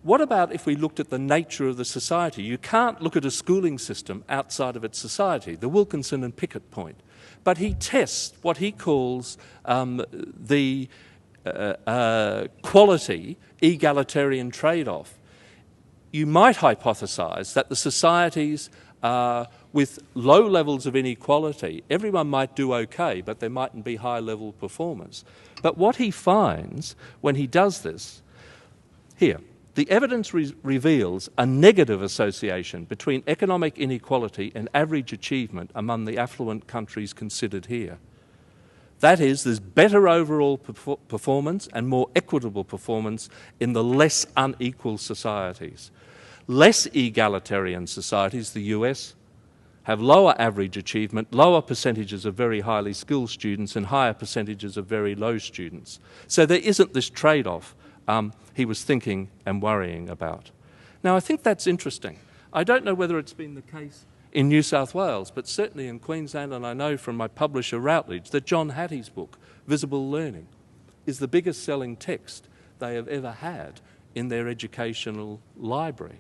What about if we looked at the nature of the society? You can't look at a schooling system outside of its society, the Wilkinson and Pickett point. But he tests what he calls the quality egalitarian trade-off. You might hypothesise that the societies with low levels of inequality, everyone might do okay, but there mightn't be high-level performers. But what he finds when he does this, here, the evidence reveals a negative association between economic inequality and average achievement among the affluent countries considered here. That is, there's better overall performance and more equitable performance in the less unequal societies. Less egalitarian societies, the US, have lower average achievement, lower percentages of very highly skilled students and higher percentages of very low students. So there isn't this trade-off he was thinking and worrying about. Now, I think that's interesting. I don't know whether it's been the case in New South Wales, but certainly in Queensland, and I know from my publisher Routledge that John Hattie's book, Visible Learning, is the biggest selling text they have ever had in their educational library.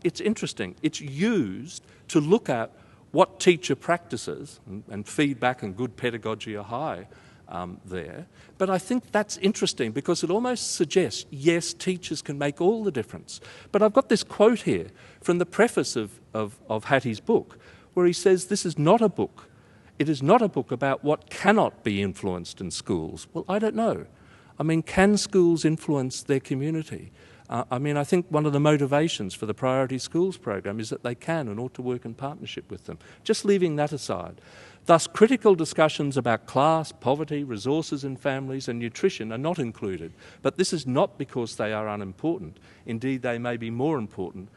It's interesting. It's used to look at what teacher practices, and feedback and good pedagogy are high there. But I think that's interesting because it almost suggests, yes, teachers can make all the difference. But I've got this quote here from the preface of Hattie's book where he says this is not a book. It is not a book about what cannot be influenced in schools. Well, I don't know. I mean, can schools influence their community? I think one of the motivations for the Priority Schools program is that they can and ought to work in partnership with them. Just leaving that aside. Thus, critical discussions about class, poverty, resources in families and nutrition are not included. But this is not because they are unimportant. Indeed, they may be more important